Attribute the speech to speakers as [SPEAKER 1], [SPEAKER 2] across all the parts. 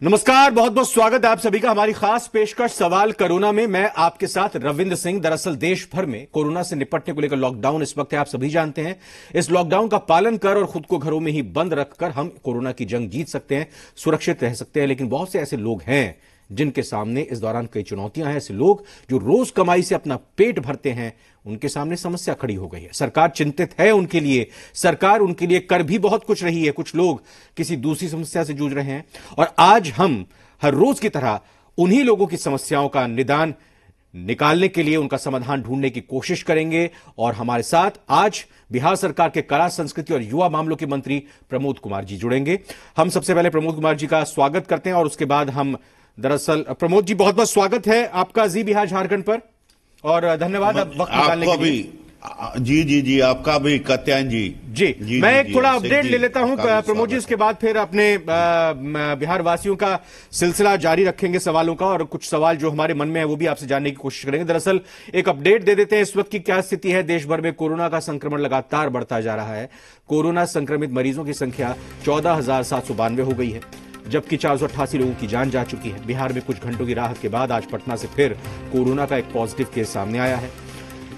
[SPEAKER 1] नमस्कार, बहुत बहुत स्वागत है आप सभी का। हमारी खास पेशकश सवाल कोरोना में। मैं आपके साथ रविंद्र सिंह। दरअसल देश भर में कोरोना से निपटने को लेकर लॉकडाउन इस वक्त है, आप सभी जानते हैं। इस लॉकडाउन का पालन कर और खुद को घरों में ही बंद रखकर हम कोरोना की जंग जीत सकते हैं, सुरक्षित रह सकते हैं। लेकिन बहुत से ऐसे लोग हैं जिनके सामने इस दौरान कई चुनौतियां हैं। ऐसे लोग जो रोज कमाई से अपना पेट भरते हैं, उनके सामने समस्या खड़ी हो गई है। सरकार चिंतित है उनके लिए, सरकार उनके लिए कर भी बहुत कुछ रही है। कुछ लोग किसी दूसरी समस्या से जूझ रहे हैं और आज हम हर रोज की तरह उन्हीं लोगों की समस्याओं का निदान निकालने के लिए उनका समाधान ढूंढने की कोशिश करेंगे। और हमारे साथ आज बिहार सरकार के कला, संस्कृति और युवा मामलों के मंत्री प्रमोद कुमार जी जुड़ेंगे। हम सबसे पहले प्रमोद कुमार जी का स्वागत करते हैं और उसके बाद हम दरअसल प्रमोद जी, बहुत बहुत स्वागत है आपका जी बिहार झारखंड पर और धन्यवाद अब वक्त निकालने के लिए।
[SPEAKER 2] जी आपका भी कत्यायन
[SPEAKER 1] जी। मैं एक थोड़ा अपडेट ले लेता हूं प्रमोद जी, उसके बाद फिर अपने बिहार वासियों का सिलसिला जारी रखेंगे सवालों का, और कुछ सवाल जो हमारे मन में है वो भी आपसे जानने की कोशिश करेंगे। दरअसल एक अपडेट दे देते हैं इस वक्त की क्या स्थिति है। देश भर में कोरोना का संक्रमण लगातार बढ़ता जा रहा है। कोरोना संक्रमित मरीजों की संख्या 14,792 हो गई है, जबकि 488 लोगों की जान जा चुकी है। बिहार में कुछ घंटों की राहत के बाद आज पटना से फिर कोरोना का एक पॉजिटिव केस सामने आया है।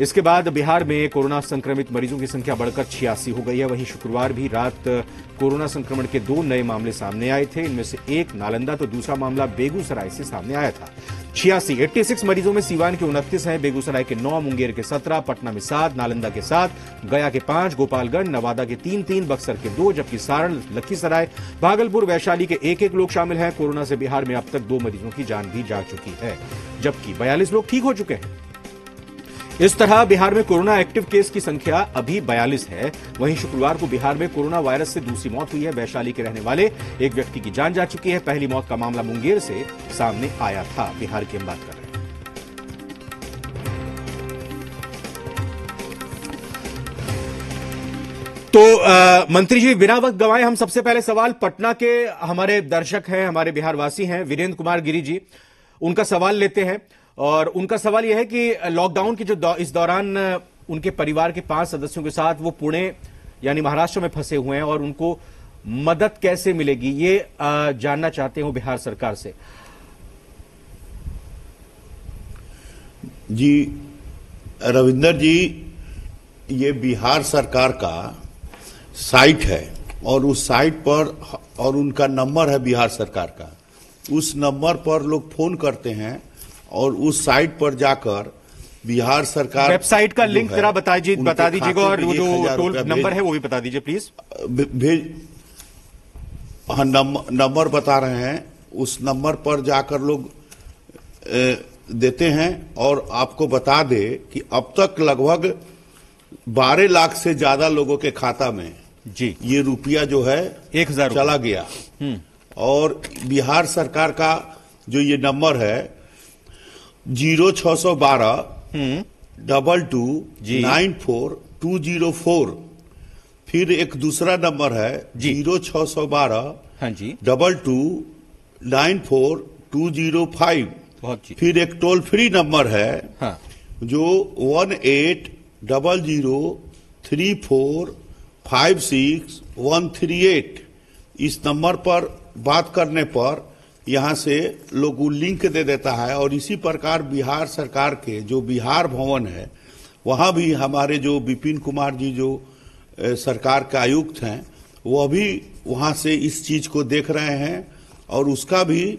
[SPEAKER 1] इसके बाद बिहार में कोरोना संक्रमित मरीजों की संख्या बढ़कर 86 हो गई है। वहीं शुक्रवार भी रात कोरोना संक्रमण के 2 नए मामले सामने आए थे। इनमें से एक नालंदा तो दूसरा मामला बेगूसराय से सामने आया था। 86 मरीजों में सीवान के 29 हैं, बेगूसराय के 9, मुंगेर के 17, पटना में 7, नालंदा के 7, गया के 5, गोपालगंज, नवादा के 3, बक्सर के 2, जबकि सारण, लखीसराय, भागलपुर, वैशाली के 1 लोग शामिल हैं। कोरोना से बिहार में अब तक 2 मरीजों की जान भी जा चुकी है, जबकि 42 लोग ठीक हो चुके हैं। इस तरह बिहार में कोरोना एक्टिव केस की संख्या अभी 42 है। वहीं शुक्रवार को बिहार में कोरोना वायरस से दूसरी मौत हुई है। वैशाली के रहने वाले एक व्यक्ति की जान जा चुकी है। पहली मौत का मामला मुंगेर से सामने आया था। बिहार की हम बात कर रहे हैं। तो मंत्री जी, बिना वक्त गंवाए हम सबसे पहले सवाल पटना के हमारे दर्शक हैं, हमारे बिहारवासी हैं, वीरेंद्र कुमार गिरी जी, उनका सवाल लेते हैं। और उनका सवाल यह है कि लॉकडाउन के जो इस दौरान उनके परिवार के 5 सदस्यों के साथ वो पुणे यानी महाराष्ट्र में फंसे हुए हैं और उनको मदद कैसे मिलेगी, ये जानना चाहते हो बिहार सरकार से।
[SPEAKER 2] जी रविंदर जी, ये बिहार सरकार का साइट है और उस साइट पर और उनका नंबर है बिहार सरकार का। उस नंबर पर लोग फोन करते हैं और उस साइट पर जाकर बिहार सरकार
[SPEAKER 1] वेबसाइट का लिंक जरा बता दीजिएगा और वो जो टोल नंबर है वो भी बता दीजिए प्लीज।
[SPEAKER 2] हाँ, नंबर बता रहे हैं। उस नंबर पर जाकर लोग देते हैं और आपको बता दे कि अब तक लगभग 12 लाख से ज्यादा लोगों के खाता में
[SPEAKER 1] जी
[SPEAKER 2] ये रुपया जो है
[SPEAKER 1] 1000
[SPEAKER 2] चला गया। और बिहार सरकार का जो ये नंबर है 0612 22 94 204, फिर एक दूसरा नंबर है 0612
[SPEAKER 1] हाँ जी
[SPEAKER 2] 22 94 205, फिर एक टोल फ्री नंबर है
[SPEAKER 1] हाँ,
[SPEAKER 2] जो 18003456 इस नंबर पर बात करने पर यहां से लोग लिंक दे देता है। और इसी प्रकार बिहार सरकार के जो बिहार भवन है वहां भी हमारे जो विपिन कुमार जी जो सरकार के आयुक्त हैं वो भी वहां से इस चीज को देख रहे हैं। और उसका भी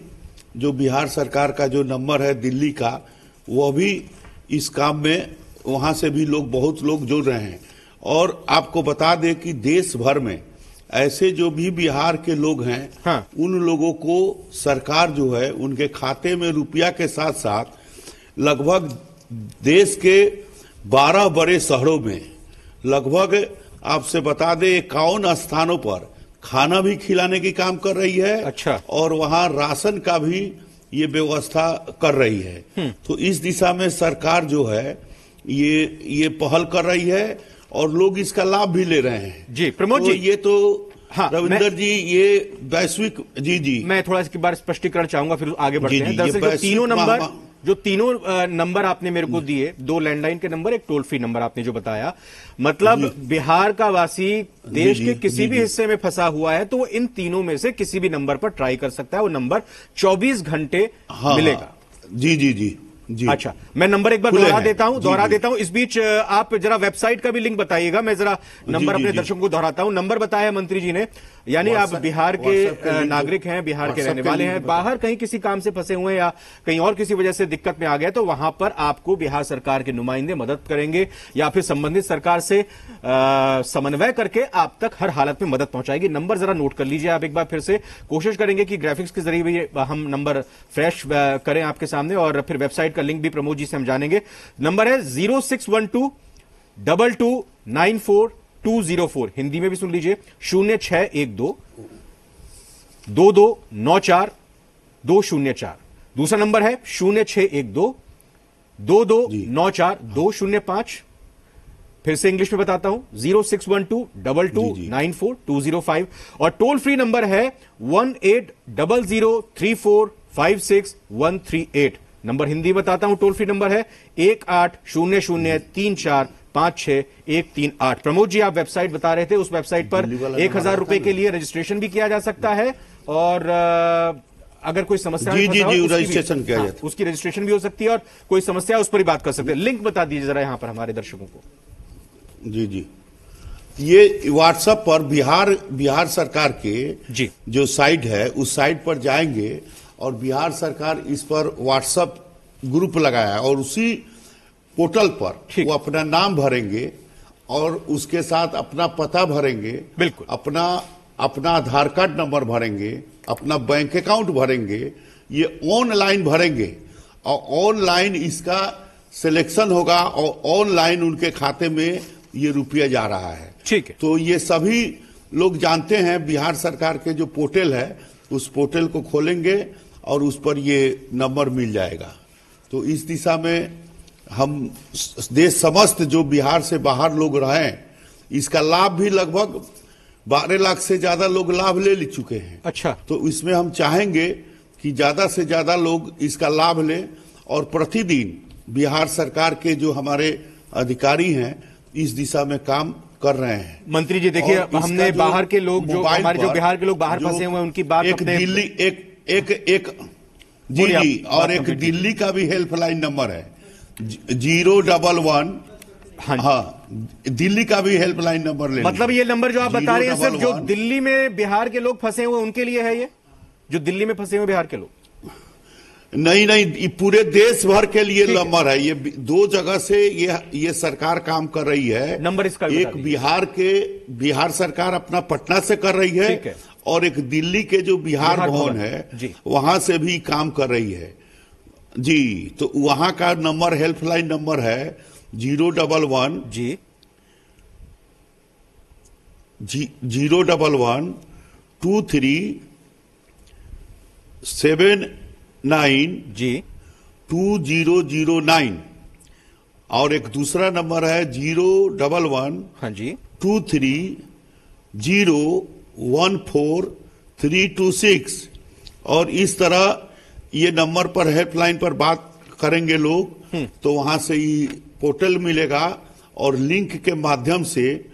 [SPEAKER 2] जो बिहार सरकार का जो नंबर है दिल्ली का, वो भी इस काम में वहां से भी बहुत लोग जुड़ रहे हैं। और आपको बता दें कि देश भर में ऐसे जो भी बिहार के लोग हैं
[SPEAKER 1] हाँ,
[SPEAKER 2] उन लोगों को सरकार जो है उनके खाते में रुपया के साथ साथ लगभग देश के 12 बड़े शहरों में लगभग आपसे बता दें 51 स्थानों पर खाना भी खिलाने की काम कर रही है।
[SPEAKER 1] अच्छा।
[SPEAKER 2] और वहां राशन का भी ये व्यवस्था कर रही है। तो इस दिशा में सरकार जो है ये पहल कर रही है और लोग इसका लाभ भी ले रहे हैं।
[SPEAKER 1] जी प्रमोद जी,
[SPEAKER 2] ये तो हाँ, रविंदर जी ये वैश्विक जी
[SPEAKER 1] मैं थोड़ा इसके बारे में स्पष्टीकरण चाहूंगा फिर आगे बढ़ते हैं। दरअसल जो तीनों नंबर जो तीनों नंबर आपने मेरे को दिए, 2 लैंडलाइन के नंबर, एक टोल फ्री नंबर आपने जो बताया, मतलब बिहार का वासी देश के किसी भी हिस्से में फंसा हुआ है तो वो इन तीनों में से किसी भी नंबर पर ट्राई कर सकता है, वो नंबर 24 घंटे मिलेगा।
[SPEAKER 2] जी जी जी जी।
[SPEAKER 1] अच्छा, मैं नंबर एक बार दोहरा देता हूं। इस बीच आप जरा वेबसाइट का भी लिंक बताइएगा, मैं जरा नंबर अपने दर्शकों को दोहराता हूं। नंबर बताया मंत्री जी ने, यानी आप बिहार के नागरिक हैं, बिहार के रहने वाले हैं, बाहर कहीं किसी काम से फंसे हुए हैं या कहीं और किसी वजह से दिक्कत में आ गए, तो वहां पर आपको बिहार सरकार के नुमाइंदे मदद करेंगे या फिर संबंधित सरकार से समन्वय करके आप तक हर हालत में मदद पहुंचाएगी। नंबर जरा नोट कर लीजिए आप एक बार फिर से, कोशिश करेंगे कि ग्राफिक्स के जरिए भी हम नंबर फ्रेश करें आपके सामने, और फिर वेबसाइट का लिंक भी प्रमोद जी से हम जानेंगे। नंबर है 06122294 हिंदी में भी सुन लीजिए, 06122294 दूसरा नंबर है 06122294 फिर से इंग्लिश में बताता हूं, 06122294 और टोल फ्री नंबर है 18003456 नंबर हिंदी बताता हूं, टोल फ्री नंबर है 18003456 प्रमोद जी, आप वेबसाइट बता रहे थे, उस वेबसाइट पर 1000 रुपए के लिए रजिस्ट्रेशन भी किया जा सकता है, और अगर कोई समस्या
[SPEAKER 2] रजिस्ट्रेशन किया जाता है,
[SPEAKER 1] उसकी रजिस्ट्रेशन भी हो सकती है, और कोई समस्या उस पर ही बात कर सकते हैं। लिंक बता दीजिए जरा यहां पर हमारे दर्शकों को।
[SPEAKER 2] जी जी, ये व्हाट्सएप पर बिहार सरकार के जो साइट है, उस साइट पर जाएंगे और बिहार सरकार इस पर व्हाट्सएप ग्रुप लगाया है, और उसी पोर्टल पर वो अपना नाम भरेंगे और उसके साथ अपना पता भरेंगे,
[SPEAKER 1] बिल्कुल
[SPEAKER 2] अपना आधार कार्ड नंबर भरेंगे, अपना बैंक अकाउंट भरेंगे, ये ऑनलाइन भरेंगे और ऑनलाइन इसका सिलेक्शन होगा और ऑनलाइन उनके खाते में ये रुपया जा रहा है।
[SPEAKER 1] ठीक है,
[SPEAKER 2] तो ये सभी लोग जानते हैं, बिहार सरकार के जो पोर्टल है उस पोर्टल को खोलेंगे और उस पर ये नंबर मिल जाएगा। तो इस दिशा में हम देश समस्त जो बिहार से बाहर लोग रहे, इसका लाभ भी लगभग 12 लाख से ज्यादा लोग लाभ ले चुके हैं।
[SPEAKER 1] अच्छा,
[SPEAKER 2] तो इसमें हम चाहेंगे कि ज्यादा से ज्यादा लोग इसका लाभ लें, और प्रतिदिन बिहार सरकार के जो हमारे अधिकारी हैं इस दिशा में काम कर रहे हैं।
[SPEAKER 1] मंत्री जी देखिए, हमने बाहर के लोग जो हमारे जो बिहार के लोग बाहर फंसे हुए हैं उनकी बात,
[SPEAKER 2] एक दिल्ली जी, और एक दिल्ली का भी हेल्पलाइन नंबर है 011। हाँ, दिल्ली का भी हेल्पलाइन नंबर ले,
[SPEAKER 1] मतलब ये नंबर जो आप बता रहे हैं सिर्फ जो दिल्ली में बिहार के लोग फंसे हुए उनके लिए है, ये जो दिल्ली में फंसे हुए बिहार के लोग?
[SPEAKER 2] नहीं, पूरे देश भर के लिए नंबर है। ये 2 जगह से ये सरकार काम कर रही है।
[SPEAKER 1] नंबर इसका
[SPEAKER 2] एक बिहार सरकार अपना पटना से कर रही है, और एक दिल्ली के जो बिहार भवन है वहां से भी काम कर रही है जी। तो वहां का नंबर, हेल्पलाइन नंबर है 011
[SPEAKER 1] जी
[SPEAKER 2] 011 2379
[SPEAKER 1] जी
[SPEAKER 2] 2009, और एक दूसरा नंबर है 011
[SPEAKER 1] हाँ जी
[SPEAKER 2] 23014326, और इस तरह ये नंबर पर हेल्पलाइन पर बात करेंगे लोग तो वहां से ही पोर्टल मिलेगा, और लिंक के माध्यम से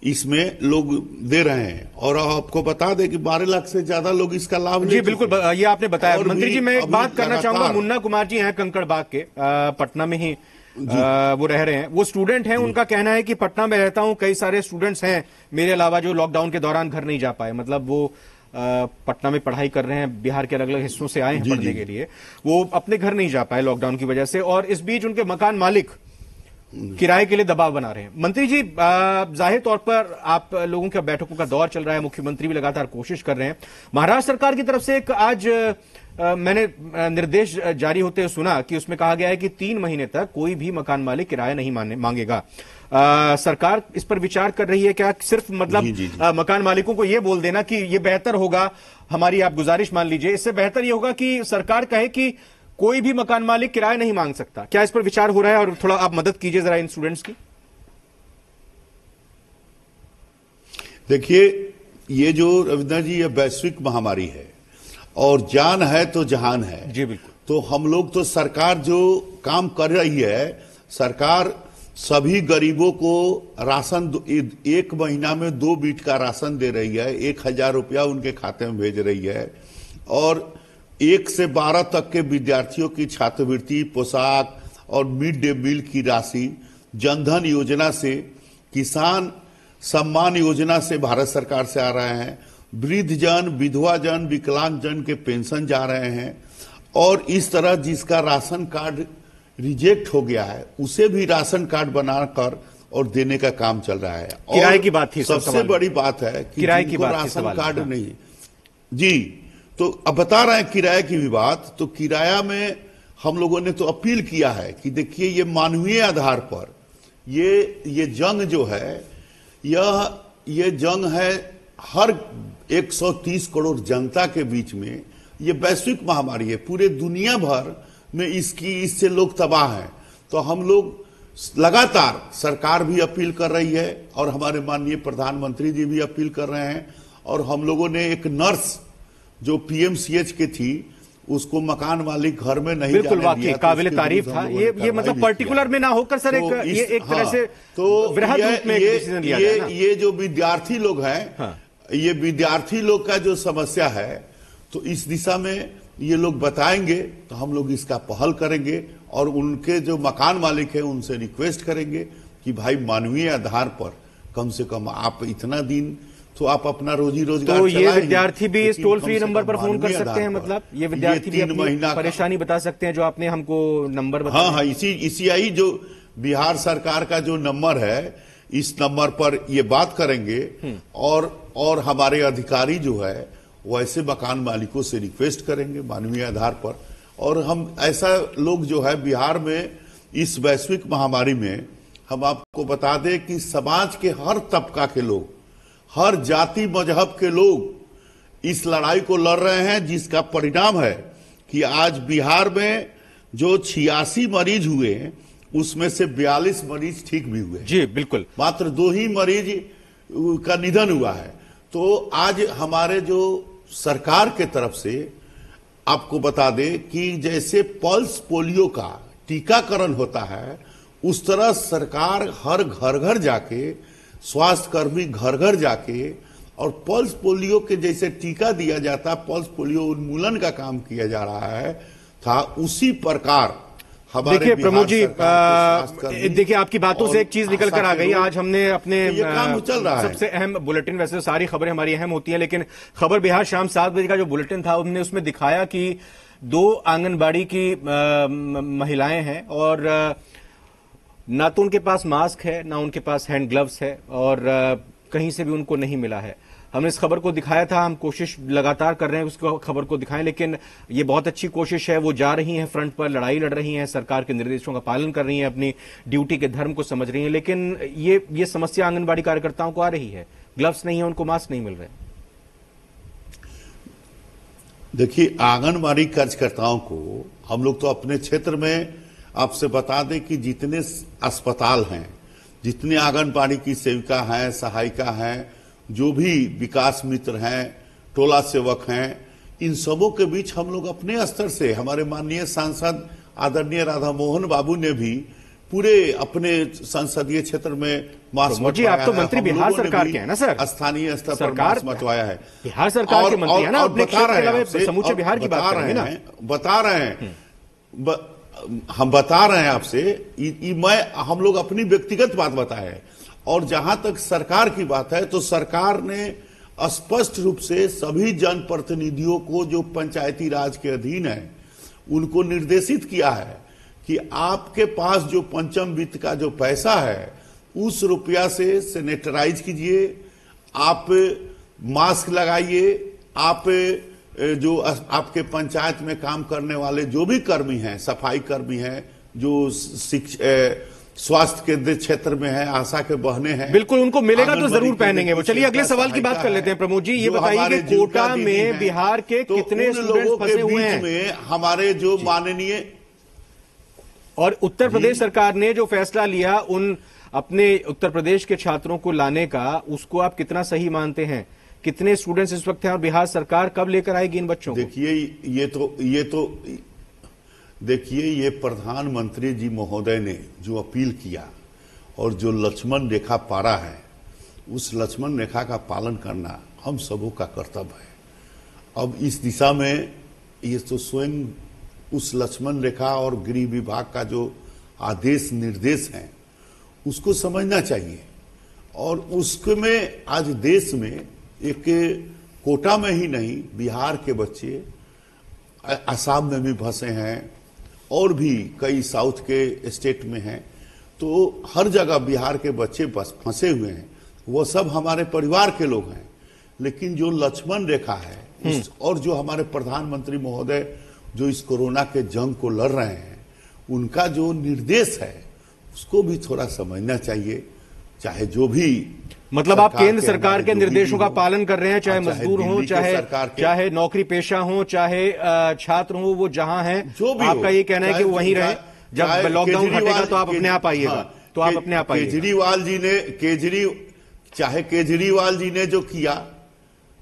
[SPEAKER 2] इसमें लोग दे रहे हैं। और आपको बता दें कि 12 लाख से ज्यादा लोग इसका लाभ ले।
[SPEAKER 1] जी बिल्कुल, ये आपने बताया। मंत्री जी, मैं एक बात करना चाहूंगा, मुन्ना कुमार जी हैं कंकड़बाग के, पटना में ही वो रह रहे हैं, वो स्टूडेंट हैं। उनका कहना है कि पटना में रहता हूं, कई सारे स्टूडेंट्स हैं मेरे अलावा जो लॉकडाउन के दौरान घर नहीं जा पाए, मतलब वो पटना में पढ़ाई कर रहे हैं, बिहार के अलग अलग हिस्सों से आए हैं पढ़ने के लिए, वो अपने घर नहीं जा पाए लॉकडाउन की वजह से, और इस बीच उनके मकान मालिक किराए के लिए दबाव बना रहे हैं। मंत्री जी, जाहिर तौर पर आप लोगों के बैठकों का दौर चल रहा है, मुख्यमंत्री भी लगातार कोशिश कर रहे हैं। महाराष्ट्र सरकार की तरफ से एक आज मैंने निर्देश जारी होते हुए सुना कि उसमें कहा गया है कि 3 महीने तक कोई भी मकान मालिक किराया नहीं मांगेगा। सरकार इस पर विचार कर रही है क्या? सिर्फ मतलब जी। मकान मालिकों को यह बोल देना कि यह बेहतर होगा, हमारी आप गुजारिश मान लीजिए, इससे बेहतर यह होगा कि सरकार कहे कि कोई भी मकान मालिक किराया नहीं मांग सकता। क्या इस पर विचार हो रहा है? और थोड़ा आप मदद कीजिए जरा इन स्टूडेंट्स की।
[SPEAKER 2] देखिए, ये जो रविंद्र जी, ये वैश्विक महामारी है, और जान है तो जहान है।
[SPEAKER 1] जी बिल्कुल।
[SPEAKER 2] तो हम लोग तो सरकार जो काम कर रही है, सरकार सभी गरीबों को राशन एक महीना में 2 बीट का राशन दे रही है, 1000 रुपया उनके खाते में भेज रही है, और 1 से 12 तक के विद्यार्थियों की छात्रवृत्ति, पोशाक और मिड डे मील की राशि जनधन योजना से, किसान सम्मान योजना से भारत सरकार से आ रहे हैं, वृद्धजन, विधवा जन, विकलांग जन के पेंशन जा रहे हैं, और इस तरह जिसका राशन कार्ड रिजेक्ट हो गया है उसे भी राशन कार्ड बनाकर और देने का काम चल रहा है।
[SPEAKER 1] किराए की बात थी,
[SPEAKER 2] सबसे बड़ी बात है कि
[SPEAKER 1] किराए की बात,
[SPEAKER 2] राशन कार्ड नहीं जी। तो अब बता रहे हैं किराए की भी बात। तो किराया में हम लोगों ने तो अपील किया है कि देखिए ये मानवीय आधार पर ये जंग जो है, ये जंग है हर 130 करोड़ जनता के बीच में। ये वैश्विक महामारी है, पूरे दुनिया भर में इससे लोग तबाह हैं। तो हम लोग लगातार, सरकार भी अपील कर रही है और हमारे माननीय प्रधानमंत्री जी भी अपील कर रहे हैं, और हम लोगों ने एक नर्स जो पीएमसीएच के थी उसको मकान मालिक घर में नहीं
[SPEAKER 1] बिल्कुल
[SPEAKER 2] जाने दिया,
[SPEAKER 1] काबिल तारीफ था। ये मतलब पर्टिकुलर में ना होकर सर ये एक तरह से वृहद रूप में एक डिसीजन लिया गया ना।
[SPEAKER 2] ये जो विद्यार्थी लोग हैं, ये विद्यार्थी लोग का जो समस्या है, तो इस दिशा में ये लोग बताएंगे तो हम लोग इसका पहल करेंगे, और उनके जो मकान मालिक है उनसे रिक्वेस्ट करेंगे कि भाई मानवीय आधार पर कम से कम आप इतना दिन तो आप अपना रोजी रोजगार,
[SPEAKER 1] तो ये विद्यार्थी भी इस टोल फ्री नंबर पर फोन कर सकते हैं, मतलब ये विद्यार्थी भी अपनी परेशानी बता सकते हैं जो आपने हमको नंबर बताया।
[SPEAKER 2] हाँ, इसी आई जो बिहार सरकार का जो नंबर है, इस नंबर पर ये बात करेंगे, और हमारे अधिकारी जो है वो ऐसे मकान मालिकों से रिक्वेस्ट करेंगे मानवीय आधार पर। और हम ऐसा लोग जो है बिहार में इस वैश्विक महामारी में, हम आपको बता दें कि समाज के हर तबका के लोग, हर जाति मजहब के लोग इस लड़ाई को लड़ रहे हैं, जिसका परिणाम है कि आज बिहार में जो 86 मरीज हुए उसमें से 42 मरीज ठीक भी हुए।
[SPEAKER 1] जी बिल्कुल।
[SPEAKER 2] मात्र 2 ही मरीज का निधन हुआ है। तो आज हमारे जो सरकार के तरफ से आपको बता दें कि जैसे पल्स पोलियो का टीकाकरण होता है, उस तरह सरकार हर घर घर जाके, स्वास्थ्य कर्मी घर घर जाके, और पल्स पोलियो के जैसे टीका दिया जाता, पल्स पोलियो उन्मूलन का काम किया जा रहा है था, उसी प्रकार
[SPEAKER 1] देखिए प्रमोद जी, देखिए आपकी बातों से एक चीज निकल कर आ गई। आज हमने अपने
[SPEAKER 2] चल रहा है
[SPEAKER 1] सबसे अहम बुलेटिन, वैसे तो सारी खबरें हमारी अहम होती हैं, लेकिन खबर बिहार शाम 7 बजे का जो बुलेटिन था हमने उसमें दिखाया कि 2 आंगनबाड़ी की महिलाएं हैं, और ना तो उनके पास मास्क है, ना उनके पास हैंड ग्लव्स है, और कहीं से भी उनको नहीं मिला है। हमने इस खबर को दिखाया था, हम कोशिश लगातार कर रहे हैं उसको खबर को दिखाएं, लेकिन ये बहुत अच्छी कोशिश है। वो जा रही हैं फ्रंट पर, लड़ाई लड़ रही हैं, सरकार के निर्देशों का पालन कर रही हैं, अपनी ड्यूटी के धर्म को समझ रही हैं, लेकिन ये समस्या आंगनबाड़ी कार्यकर्ताओं को आ रही है। ग्लव्स नहीं है, उनको मास्क नहीं मिल रहे।
[SPEAKER 2] देखिए, आंगनबाड़ी कार्यकर्ताओं को हम लोग तो अपने क्षेत्र में आपसे बता दें कि जितने अस्पताल हैं, जितने आंगनबाड़ी की सेविका हैं, सहायिका हैं, जो भी विकास मित्र हैं, टोला सेवक हैं, इन सबों के बीच हम लोग अपने स्तर से, हमारे माननीय सांसद आदरणीय राधा मोहन बाबू ने भी पूरे अपने संसदीय क्षेत्र में मास्क
[SPEAKER 1] मतवाया है। आप तो मंत्री बिहार सरकार के हैं ना सर?
[SPEAKER 2] स्थानीय स्तर पर मास्क मतवाया है।
[SPEAKER 1] बिहार सरकार के मंत्री हैं ना, अपने क्षेत्र के अलावा समूचे बिहार की बात कर रहे हैं ना।
[SPEAKER 2] बता रहे हैं, हम बता रहे हैं आपसे, हम लोग अपनी व्यक्तिगत बात बताए। और जहां तक सरकार की बात है, तो सरकार ने स्पष्ट रूप से सभी जनप्रतिनिधियों को जो पंचायती राज के अधीन है उनको निर्देशित किया है कि आपके पास जो पंचम वित्त का जो पैसा है उस रुपया से सैनिटाइज कीजिए, आप मास्क लगाइए, आप जो आपके पंचायत में काम करने वाले जो भी कर्मी हैं, सफाई कर्मी हैं, जो स्वास्थ्य के क्षेत्र में है, आशा के बहने हैं, बिल्कुल
[SPEAKER 1] उनको मिलेगा तो जरूर पहनेंगे वो। चलिए अगले सवाल की बात कर लेते हैं प्रमोद जी। ये बताइए कि कोटा में बिहार के कितने लोगों के बीच
[SPEAKER 2] में हमारे जो माननीय
[SPEAKER 1] और उत्तर प्रदेश सरकार ने जो फैसला लिया उन अपने उत्तर प्रदेश के छात्रों को लाने का, उसको आप कितना सही मानते हैं कितने स्टूडेंट्स इस वक्त हैं और बिहार सरकार कब लेकर आएगी इन बच्चों को?
[SPEAKER 2] देखिए ये प्रधानमंत्री जी महोदय ने जो अपील किया और जो लक्ष्मण रेखा पारा है, उस लक्ष्मण रेखा का पालन करना हम सबों का कर्तव्य है। अब इस दिशा में ये तो स्वयं उस लक्ष्मण रेखा और गृह विभाग का जो आदेश निर्देश है उसको समझना चाहिए। और उसके में आज देश में एक कोटा में ही नहीं, बिहार के बच्चे असम में भी फंसे हैं और भी कई साउथ के स्टेट में हैं। तो हर जगह बिहार के बच्चे बस फंसे हुए हैं, वो सब हमारे परिवार के लोग हैं। लेकिन जो लक्ष्मण रेखा है और जो हमारे प्रधानमंत्री महोदय जो इस कोरोना के जंग को लड़ रहे हैं, उनका जो निर्देश है उसको भी थोड़ा समझना चाहिए। चाहे जो भी
[SPEAKER 1] मतलब आप केंद्र सरकार के निर्देशों का पालन कर रहे हैं, चाहे मजदूर हो, चाहे नौकरी पेशा हो, चाहे छात्र हो, वो जहां हैं,
[SPEAKER 2] जो भी
[SPEAKER 1] आपका ये कहना है कि वो वहीं रहे। जब लॉकडाउन हटेगा तो आप अपने आप आइएगा। तो आप अपने आप आइएगा।
[SPEAKER 2] केजरीवाल जी ने जो किया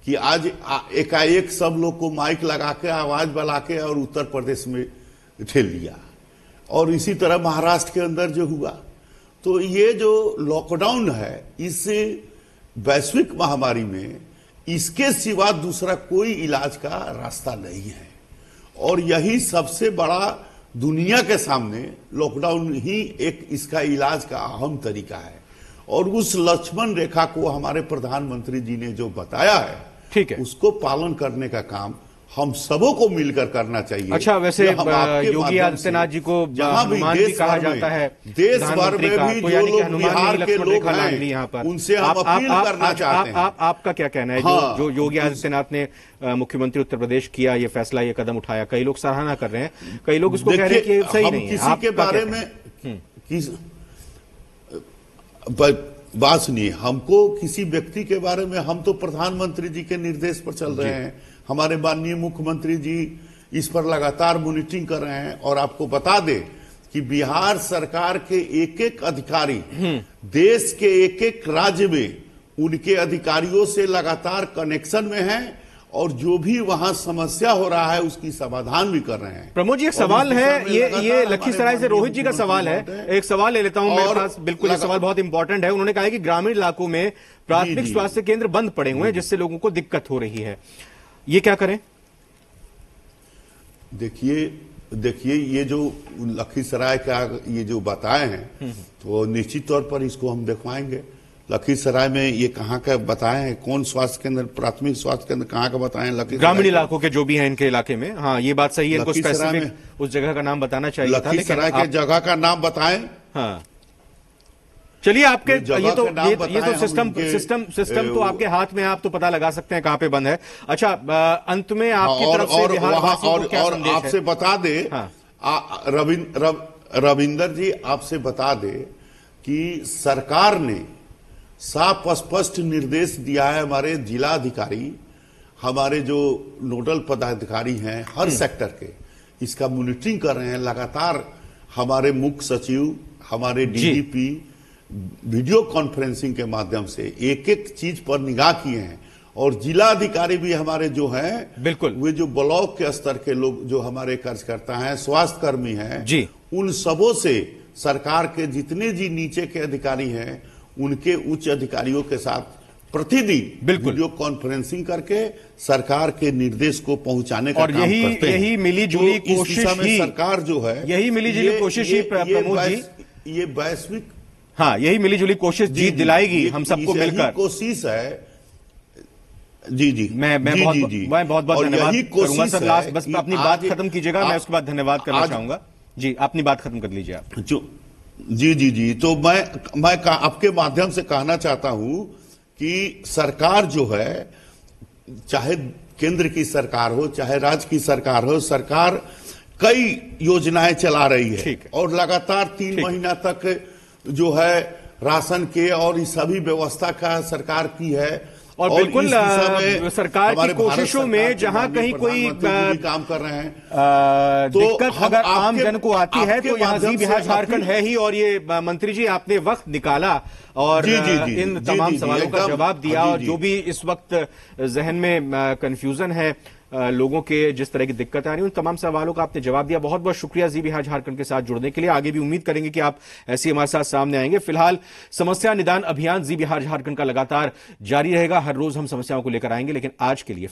[SPEAKER 2] कि आज एकाएक सब लोग को माइक लगा के आवाज बुला के और उत्तर प्रदेश में ठेल दिया, और इसी तरह महाराष्ट्र के अंदर जो हुआ। तो ये जो लॉकडाउन है, इस वैश्विक महामारी में इसके सिवा दूसरा कोई इलाज का रास्ता नहीं है। और यही सबसे बड़ा दुनिया के सामने लॉकडाउन ही एक इसका इलाज का अहम तरीका है। और उस लक्ष्मण रेखा को हमारे प्रधानमंत्री जी ने जो बताया है,
[SPEAKER 1] ठीक है,
[SPEAKER 2] उसको पालन करने का काम हम सबों को मिलकर करना चाहिए।
[SPEAKER 1] अच्छा, वैसे योगी आदित्यनाथ जी को हनुमान भी कहा जाता है,
[SPEAKER 2] देश भर में भी जो लोग बिहार के लोग हैं,
[SPEAKER 1] यहाँ पर
[SPEAKER 2] उनसे हम अपील करना चाहते हैं।
[SPEAKER 1] आपका क्या कहना है? जो योगी आदित्यनाथ ने मुख्यमंत्री उत्तर प्रदेश किया ये फैसला, ये कदम उठाया, कई लोग सराहना कर रहे हैं, कई लोग इसको कह रहे हैं कि सही नहीं है।
[SPEAKER 2] किसी के बारे में बात सुनिए, हमको किसी व्यक्ति के बारे में, हम तो प्रधानमंत्री जी के निर्देश पर चल रहे हैं। हमारे माननीय मुख्यमंत्री जी इस पर लगातार मॉनिटरिंग कर रहे हैं। और आपको बता दें कि बिहार सरकार के एक एक अधिकारी देश के एक एक राज्य में उनके अधिकारियों से लगातार कनेक्शन में हैं, और जो भी वहां समस्या हो रहा है उसकी समाधान भी कर रहे हैं।
[SPEAKER 1] प्रमोद जी, एक सवाल है, ये लखीसराय से रोहित जी का सवाल है। एक सवाल ले लेता हूं मेरे पास, बिल्कुल ये सवाल बहुत इंपॉर्टेंट है। उन्होंने कहा है कि ग्रामीण इलाकों में प्राथमिक स्वास्थ्य केंद्र बंद पड़े हुए हैं, जिससे लोगों को दिक्कत हो रही है, ये क्या करें?
[SPEAKER 2] देखिए ये जो लखीसराय का ये जो बताए हैं, तो निश्चित तौर पर इसको हम दिखवाएंगे। लखीसराय में ये कहाँ का बताए हैं, कौन स्वास्थ्य केंद्र, प्राथमिक स्वास्थ्य केंद्र कहाँ का बताए हैं?
[SPEAKER 1] ग्रामीण इलाकों के जो भी हैं इनके इलाके में। हाँ, ये बात सही है, इनको स्पेसिफिक उस जगह का नाम बताना चाहिए।
[SPEAKER 2] लखीसराय के जगह का नाम बताएं।
[SPEAKER 1] हाँ, चलिए, आपके ये तो सिस्टम तो आपके हाथ में है, आप तो पता लगा सकते हैं कहां पे बंद है। अच्छा, अंत में आपकी तरफ से बिहारवासियों को क्या संदेश है?
[SPEAKER 2] आपसे बता दे, रविंदर जी आपसे बता दे कि सरकार ने साफ स्पष्ट निर्देश दिया है। हमारे जिला अधिकारी, हमारे जो नोडल पदाधिकारी हैं हर सेक्टर के, इसका मॉनिटरिंग कर रहे हैं लगातार। हमारे मुख्य सचिव, हमारे डीजीपी वीडियो कॉन्फ्रेंसिंग के माध्यम से एक एक चीज पर निगाह किए हैं। और जिला अधिकारी भी हमारे जो हैं,
[SPEAKER 1] बिल्कुल,
[SPEAKER 2] वे जो ब्लॉक के स्तर के लोग जो हमारे कार्यकर्ता हैं, स्वास्थ्य कर्मी हैं
[SPEAKER 1] जी,
[SPEAKER 2] उन सबों से सरकार के जितने जी नीचे के अधिकारी हैं, उनके उच्च अधिकारियों के साथ प्रतिदिन वीडियो कॉन्फ्रेंसिंग करके सरकार के निर्देश को पहुंचाने का काम करते हैं।
[SPEAKER 1] यही मिलीजुली कोशिश ही
[SPEAKER 2] सरकार जो है,
[SPEAKER 1] यही मिलीजुली कोशिश ही प्रमोद जी,
[SPEAKER 2] ये वैश्विक,
[SPEAKER 1] हाँ, यही मिलीजुली कोशिश जीत दिलाएगी हम सबको मिलकर।
[SPEAKER 2] कोशिश है। जी,
[SPEAKER 1] मैं बहुत धन्यवाद करूंगा सर। लास्ट बस अपनी बात खत्म कीजिएगा, मैं उसके बाद धन्यवाद करना चाहूंगा। जी, अपनी बात खत्म कर लीजिए आप।
[SPEAKER 2] जी, तो मैं आपके माध्यम से कहना चाहता हूं कि सरकार जो है, चाहे केंद्र की सरकार हो, चाहे राज्य की सरकार हो, सरकार कई योजनाएं चला रही है। और लगातार 3 महीना तक जो है राशन के और इस सभी व्यवस्था का सरकार की है।
[SPEAKER 1] और बिल्कुल
[SPEAKER 2] इस दिशा में
[SPEAKER 1] सरकार की
[SPEAKER 2] हमारे भारत
[SPEAKER 1] कोशिशों में
[SPEAKER 2] सरकार के
[SPEAKER 1] जहां
[SPEAKER 2] माननीय
[SPEAKER 1] कहीं कोई
[SPEAKER 2] प्रधानमंत्री जी भी काम कर रहे हैं, तो
[SPEAKER 1] दिक्कत
[SPEAKER 2] हम
[SPEAKER 1] अगर आम
[SPEAKER 2] आपके-
[SPEAKER 1] जन को आती है
[SPEAKER 2] आपके
[SPEAKER 1] तो यहाँ
[SPEAKER 2] माध्यम
[SPEAKER 1] जी बिहार
[SPEAKER 2] से
[SPEAKER 1] झारखंड
[SPEAKER 2] अपनी-
[SPEAKER 1] है ही। और ये मंत्री जी आपने वक्त निकाला और
[SPEAKER 2] जी, जी, जी,
[SPEAKER 1] इन
[SPEAKER 2] जी,
[SPEAKER 1] तमाम
[SPEAKER 2] जी,
[SPEAKER 1] सवालों का
[SPEAKER 2] एकदम।
[SPEAKER 1] जवाब दिया।
[SPEAKER 2] जी,
[SPEAKER 1] और
[SPEAKER 2] जी।
[SPEAKER 1] जो भी इस वक्त जहन में कंफ्यूजन है लोगों के, जिस तरह की दिक्कतें आ रही हैं, उन तमाम सवालों का आपने जवाब दिया। बहुत बहुत शुक्रिया जी बिहार झारखंड के साथ जुड़ने के लिए। आगे भी उम्मीद करेंगे कि आप ऐसे हमारे साथ सामने आएंगे। फिलहाल समस्या निदान अभियान जी बिहार झारखंड का लगातार जारी रहेगा। हर रोज हम समस्याओं को लेकर आएंगे, लेकिन आज के लिए